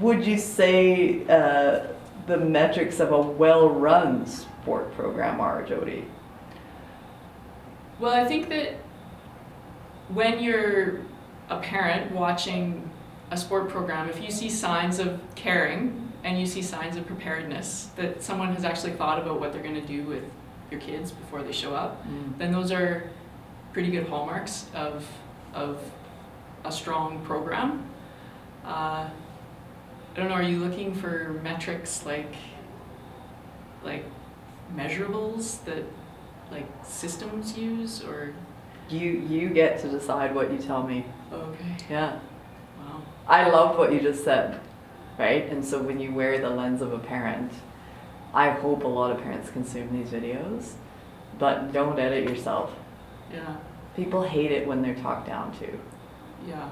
would you say the metrics of a well-run sport program are, Jodi? Well, I think that when you're a parent watching a sport program, if you see signs of caring and you see signs of preparedness, that someone has actually thought about what they're going to do with your kids before they show up, then those are pretty good hallmarks of a strong program. I don't know, are you looking for metrics like measurables that like systems use, or? You get to decide what you tell me. Okay. Yeah. Wow. I love what you just said, right? And so when you wear the lens of a parent, I hope a lot of parents consume these videos, but don't edit yourself. Yeah. People hate it when they're talked down to. Yeah.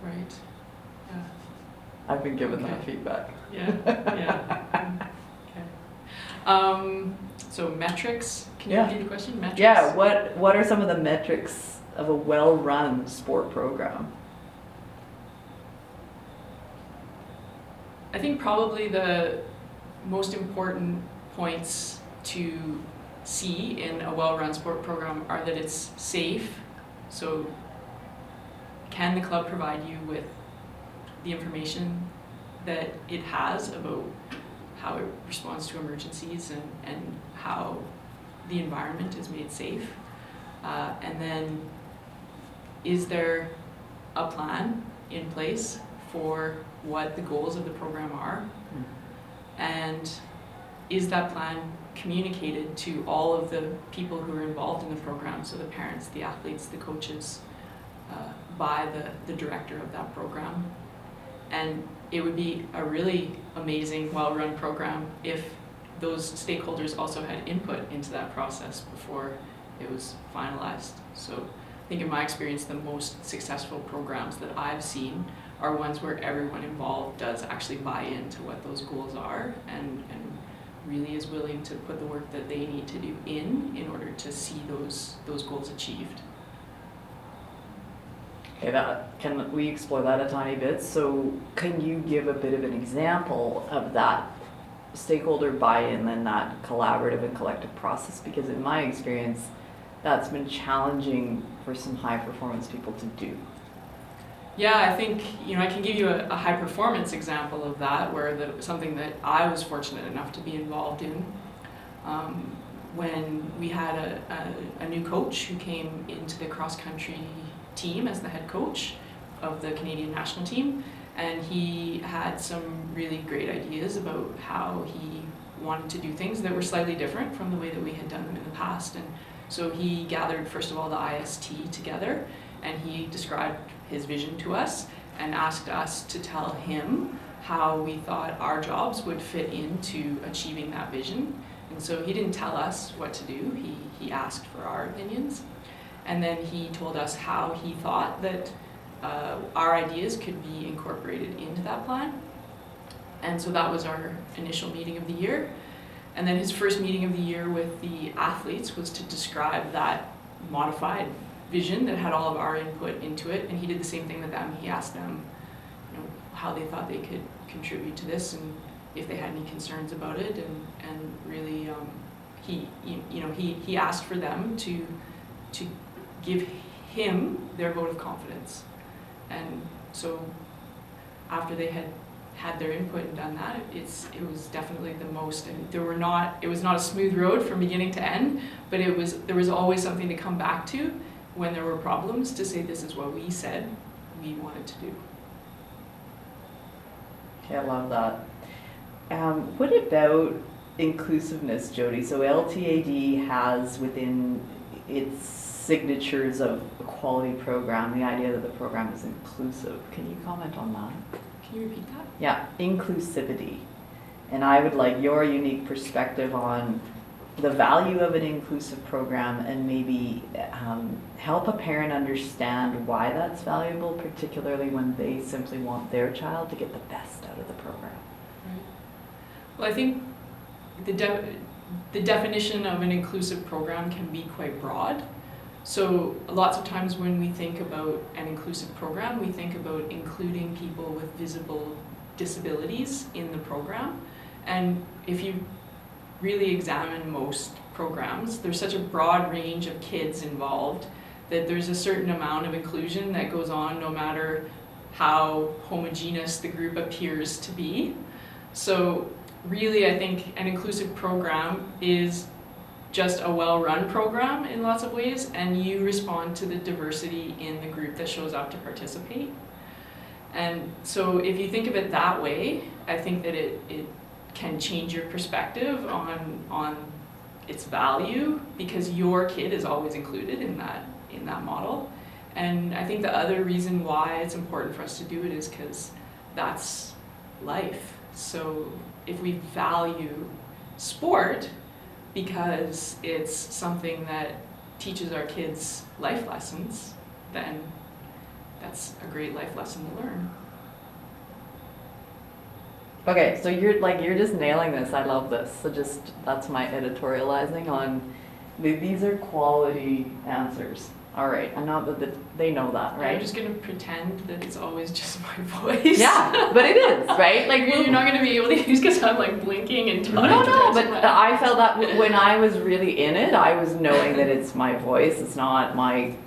Right. Yeah. I've been given Okay. that feedback. Yeah. Yeah. Okay. So metrics. Can you Yeah. repeat the question? Metrics. Yeah. What are some of the metrics of a well-run sport program? I think probably the most important points to see in a well-run sport program are that it's safe. So can the club provide you with the information that it has about how it responds to emergencies and how the environment is made safe? And then is there a plan in place for what the goals of the program are? And is that plan communicated to all of the people who are involved in the program, so the parents, the athletes, the coaches, by the director of that program? And it would be a really amazing, well-run program if those stakeholders also had input into that process before it was finalized. So I think in my experience, the most successful programs that I've seen are ones where everyone involved does actually buy into what those goals are and really is willing to put the work that they need to do in order to see those goals achieved. Okay, can we explore that a tiny bit? So can you give a bit of an example of that stakeholder buy-in and that collaborative and collective process? Because in my experience, that's been challenging for some high performance people to do. Yeah, I think, I can give you a high performance example of that, where something that I was fortunate enough to be involved in. When we had a new coach who came into the cross country team as the head coach of the Canadian national team, and he had some really great ideas about how he wanted to do things that were slightly different from the way that we had done them in the past. And so he gathered, first of all, the IST together, and he described his vision to us and asked us to tell him how we thought our jobs would fit into achieving that vision. And so he didn't tell us what to do, he asked for our opinions. And then he told us how he thought that our ideas could be incorporated into that plan. And so that was our initial meeting of the year. And then his first meeting of the year with the athletes was to describe that modified vision that had all of our input into it. And he did the same thing with them. He asked them, how they thought they could contribute to this and if they had any concerns about it. And really, he asked for them to give him their vote of confidence. And so after they had their input and done that, it was definitely the most, and it was not a smooth road from beginning to end, but there was always something to come back to when there were problems, to say this is what we said we wanted to do. Okay, I love that. What about inclusiveness, Jodi? So LTAD has within its signatures of a quality program the idea that the program is inclusive. Can you comment on that? Can you repeat that? Yeah, inclusivity. And I would like your unique perspective on the value of an inclusive program and maybe help a parent understand why that's valuable, particularly when they simply want their child to get the best out of the program. Right. Well, I think the definition of an inclusive program can be quite broad. So lots of times when we think about an inclusive program, we think about including people with visible disabilities in the program. And if you really examine most programs, there's such a broad range of kids involved that there's a certain amount of inclusion that goes on no matter how homogeneous the group appears to be. So really, I think an inclusive program is just a well-run program in lots of ways, and you respond to the diversity in the group that shows up to participate. And so if you think of it that way, I think that it can change your perspective on its value, because your kid is always included in that model. And I think the other reason why it's important for us to do it is because that's life. So if we value sport because it's something that teaches our kids life lessons, then that's a great life lesson to learn. Okay, so you're just nailing this. I love this. So that's my editorializing on these are quality answers. All right, and not that they know that, right? I'm just gonna pretend that it's always just my voice. Yeah, but it is, right? Like you're not gonna be able to use because I'm like blinking and talking. No, but I felt that when I was really in it, I was knowing that it's my voice. It's not my